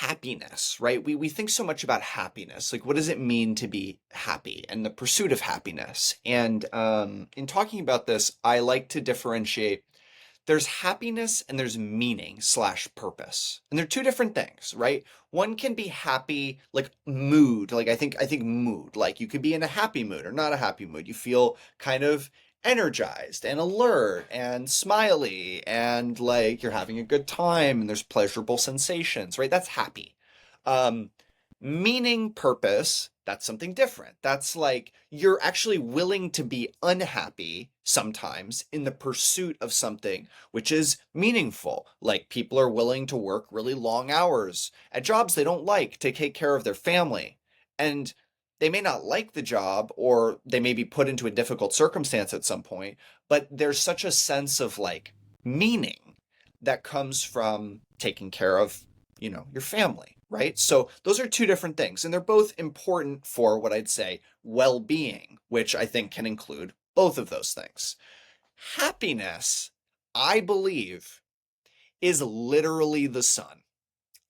happiness, right? We think so much about happiness. Like, what does it mean to be happy and the pursuit of happiness? And in talking about this, I like to differentiate. There's happiness and there's meaning slash purpose. And they're two different things, right? One can be happy, like mood. Like I think mood. Like you could be in a happy mood or not a happy mood. You feel kind of energized and alert and smiley and like you're having a good time and there's pleasurable sensations, right? That's happy. Um, Meaning, purpose, that's something different. That's like you're actually willing to be unhappy sometimes in the pursuit of something which is meaningful. Like people are willing to work really long hours at jobs they don't like to take care of their family. And they may not like the job or they may be put into a difficult circumstance at some point, but there's such a sense of like meaning that comes from taking care of, your family, right? So those are two different things, and they're both important for what I'd say well-being, which I think can include both of those things. Happiness, I believe, is literally the sun.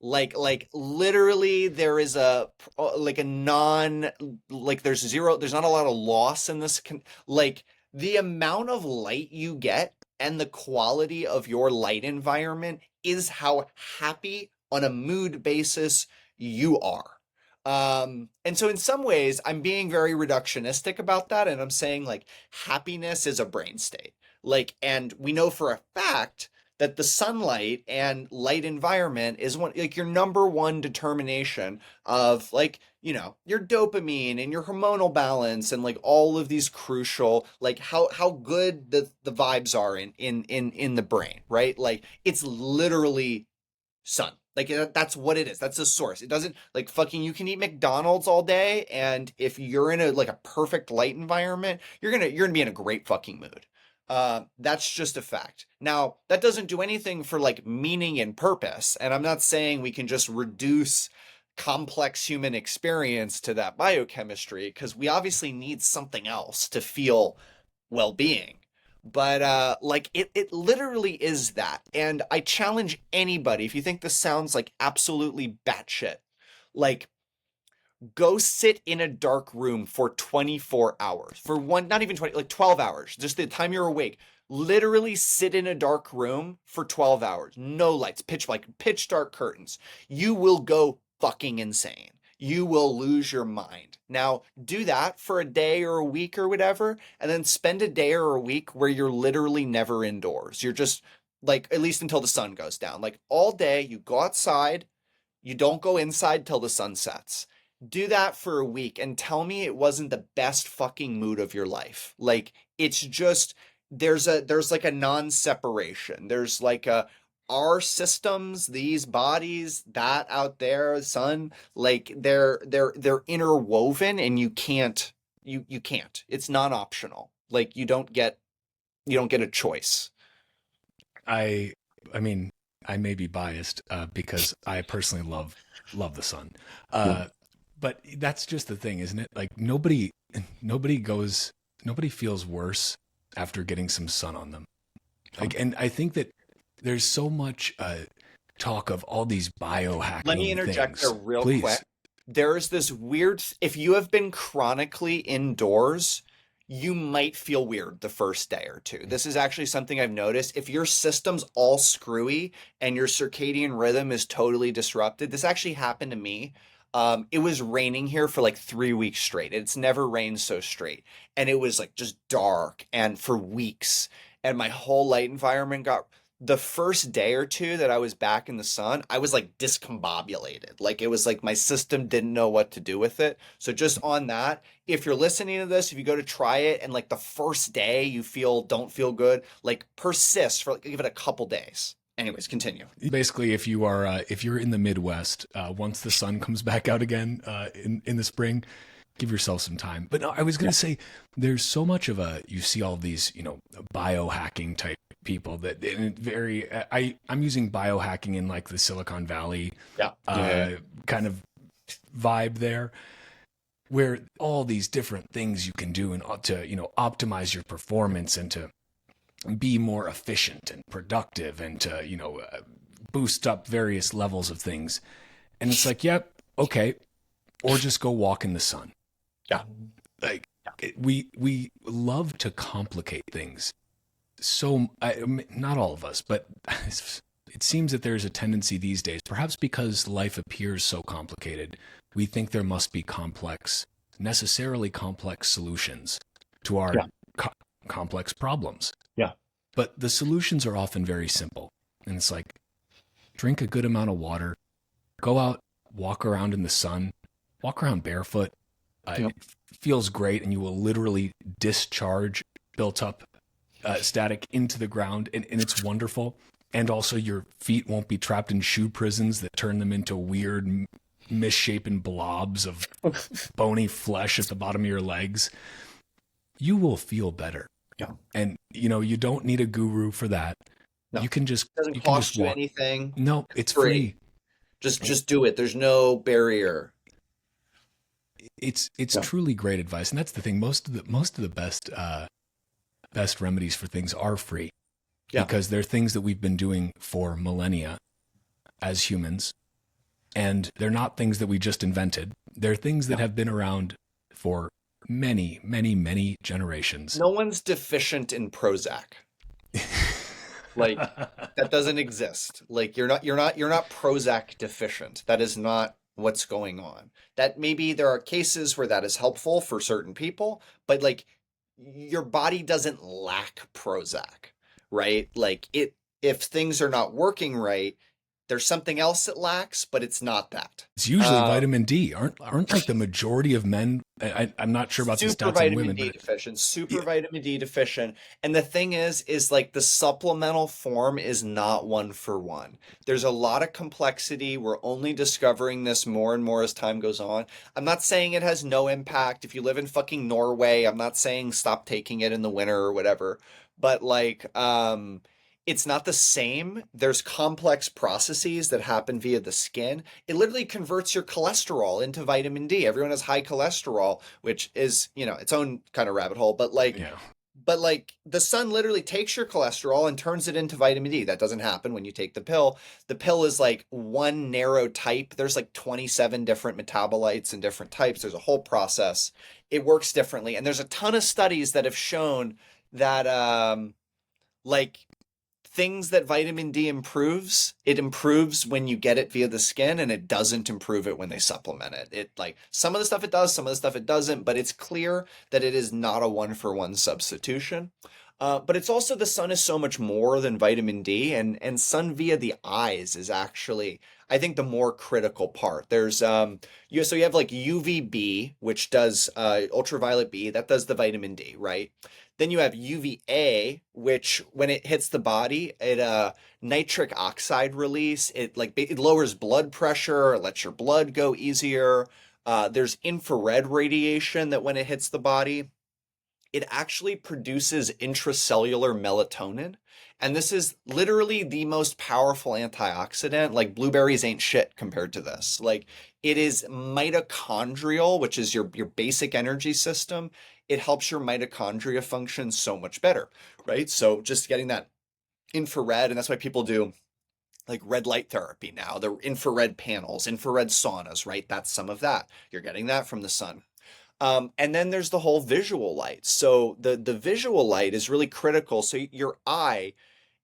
Like literally there is like a non like there's not a lot of loss in this like the amount of light you get and the quality of your light environment is how happy on a mood basis you are. And so in some ways I'm being very reductionistic about that, and I'm saying like happiness is a brain state. Like, and we know for a fact that the sunlight and light environment is one like your number one determination of like your dopamine and your hormonal balance and like all of these crucial like how good the vibes are in the brain, right? Like it's literally sun. Like that's what it is. That's the source. It doesn't like fucking you can eat McDonald's all day, and if you're in a like a perfect light environment, you're gonna be in a great fucking mood. That's just a fact. Now, that doesn't do anything for like meaning and purpose. And I'm not saying we can just reduce complex human experience to that biochemistry, because we obviously need something else to feel well-being. But like it literally is that. And I challenge anybody, if you think this sounds like absolutely batshit, like go sit in a dark room for 24 hours. For one, not even 20, like 12 hours, just the time you're awake. Literally sit in a dark room for 12 hours. No lights, pitch dark curtains. You will go fucking insane. You will lose your mind. Now, do that for a day or a week or whatever, and then spend a day or a week where you're literally never indoors. You're just like, at least until the sun goes down. Like all day, you go outside, you don't go inside till the sun sets. Do that for a week and tell me it wasn't the best fucking mood of your life. Like it's just there's like a non-separation. There's like a our systems, these bodies, that out there, sun, like they're interwoven and you can't. It's non-optional. Like you don't get a choice. I I mean, I may be biased because I personally love the sun. Yeah. Uh, but that's just the thing, isn't it? Like nobody feels worse after getting some sun on them. Like, and I think that there's so much talk of all these Let me biohacking interject there things. real quick. Please. There's this weird, if you have been chronically indoors, you might feel weird the first day or two. This is actually something I've noticed. If your system's all screwy and your circadian rhythm is totally disrupted, this actually happened to me. It was raining here for like 3 weeks straight. It's never rained so straight. And it was like just dark and for weeks. And my whole light environment got the first day or two that I was back in the sun, I was like discombobulated. Like it was like my system didn't know what to do with it. So just on that, if you're listening to this, if you go to try it and like the first day you don't feel good, like persist for like give it a couple days. Anyways, continue. Basically, if you're in the Midwest, once the sun comes back out again in the spring, give yourself some time. But no, I was going Yeah. to say there's so much of you see all these biohacking type people that and I'm using biohacking in like the Silicon Valley Yeah. Yeah. kind of vibe there, where all these different things you can do and to optimize your performance and to be more efficient and productive and to boost up various levels of things. And it's like, yep, okay. Or just go walk in the sun. Yeah. Like we love to complicate things. So not all of us, but it seems that there's a tendency these days, perhaps because life appears so complicated, we think there must be necessarily complex solutions to our Yeah. complex problems. Yeah. But the solutions are often very simple. And it's like, drink a good amount of water, go out, walk around in the sun, walk around barefoot. Yep. It feels great, and you will literally discharge built up static into the ground, and it's wonderful. And also, your feet won't be trapped in shoe prisons that turn them into weird, misshapen blobs of bony flesh at the bottom of your legs. You will feel better. Yeah. And you don't need a guru for that. No. You can just Doesn't cost you anything. No, it's free. Just do it. There's no barrier. It's Yeah. truly great advice, and that's the thing. Most of the best remedies for things are free, Yeah. because they're things that we've been doing for millennia as humans, and they're not things that we just invented. They're things that have been around for many, many, many generations. No one's deficient in Prozac. Like, that doesn't exist. Like, you're not Prozac deficient. That is not what's going on. That maybe there are cases where that is helpful for certain people, but like your body doesn't lack Prozac, right? Like if things are not working right, there's something else that lacks, but it's not that. It's usually vitamin D. Aren't like the majority of men? I'm not sure about the Super stats on vitamin women, D but deficient, super vitamin D deficient. And the thing is like the supplemental form is not one for one. There's a lot of complexity. We're only discovering this more and more as time goes on. I'm not saying it has no impact. If you live in fucking Norway, I'm not saying stop taking it in the winter or whatever. But like, it's not the same. There's complex processes that happen via the skin. It literally converts your cholesterol into vitamin D. Everyone has high cholesterol, which is, its own kind of rabbit hole. But like, yeah. the sun literally takes your cholesterol and turns it into vitamin D. That doesn't happen when you take the pill. The pill is like one narrow type. There's like 27 different metabolites and different types. There's a whole process. It works differently. And there's a ton of studies that have shown that, like, things that vitamin D improves, it improves when you get it via the skin, and it doesn't improve it when they supplement it. It like some of the stuff it does, some of the stuff it doesn't, but it's clear that it is not a one-for-one substitution. But it's also the sun is so much more than vitamin D, and sun via the eyes is actually, I think, the more critical part. There's so you have like UVB, which does ultraviolet B, that does the vitamin D, right? Then you have UVA, which when it hits the body, it nitric oxide release. It lowers blood pressure, it lets your blood go easier. There's infrared radiation that when it hits the body, it actually produces intracellular melatonin. And this is literally the most powerful antioxidant. Like blueberries ain't shit compared to this. Like it is mitochondrial, which is your basic energy system. It helps your mitochondria function so much better, right? So just getting that infrared, and that's why people do like red light therapy now, the infrared panels, infrared saunas, right? That's some of that. You're getting that from the sun. And then there's the whole visual light. So the visual light is really critical. So your eye,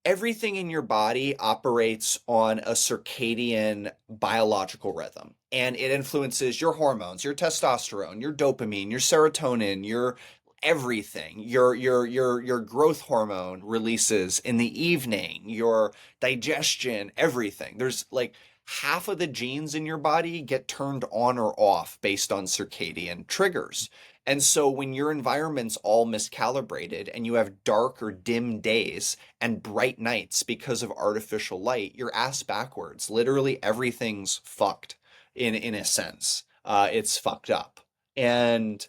everything in your body operates on a circadian biological rhythm, and it influences your hormones, your testosterone, your dopamine, your serotonin, your everything. Your growth hormone releases in the evening, your digestion, everything. There's like half of the genes in your body get turned on or off based on circadian triggers. And so when your environment's all miscalibrated and you have dark or dim days and bright nights because of artificial light, you're ass backwards. Literally everything's fucked in a sense. It's fucked up. And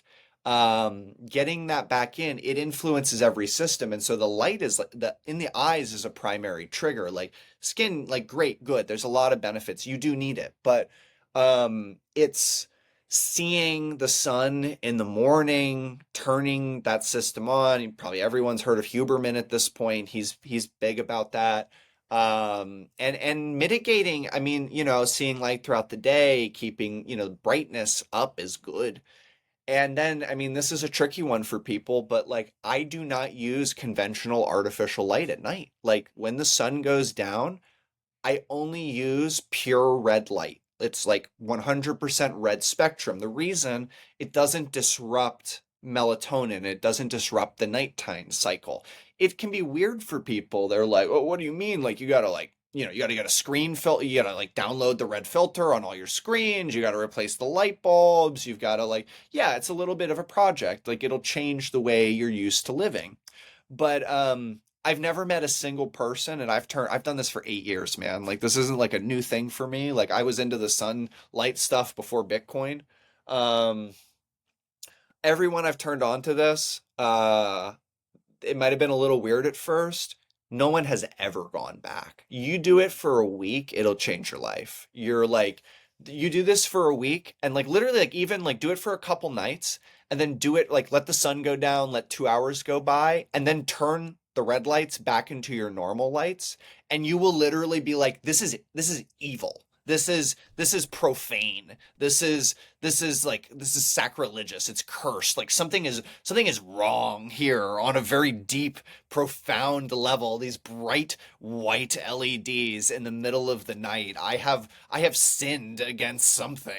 getting that back in, it influences every system. And so the light is like in the eyes is a primary trigger. Like skin, like great, good. There's a lot of benefits. You do need it, but it's seeing the sun in the morning, turning that system on. Probably everyone's heard of Huberman at this point. He's big about that. And mitigating, I mean, seeing light throughout the day, keeping, brightness up is good. And then, I mean, this is a tricky one for people, but like I do not use conventional artificial light at night. Like when the sun goes down, I only use pure red light. It's like 100% red spectrum. The reason, it doesn't disrupt melatonin, it doesn't disrupt the nighttime cycle. It can be weird for people. They're like, "Oh, what do you mean? Like you gotta like, you gotta get a screen filter, you gotta like download the red filter on all your screens, you gotta replace the light bulbs, you've gotta like, yeah, it's a little bit of a project. Like it'll change the way you're used to living." But I've never met a single person, and I've done this for 8 years, man. Like this isn't like a new thing for me. Like I was into the sunlight stuff before Bitcoin. Um, Everyone I've turned on to this, it might have been a little weird at first. No one has ever gone back. You do it for a week, it'll change your life. You're like, you do this for a week, and like literally, like even like do it for a couple nights, and then do it like let the sun go down, let 2 hours go by, and then turn the red lights back into your normal lights, and you will literally be like, this is evil. This is profane. This is sacrilegious. It's cursed. Like something is wrong here on a very deep, profound level. These bright white LEDs in the middle of the night. I have sinned against something.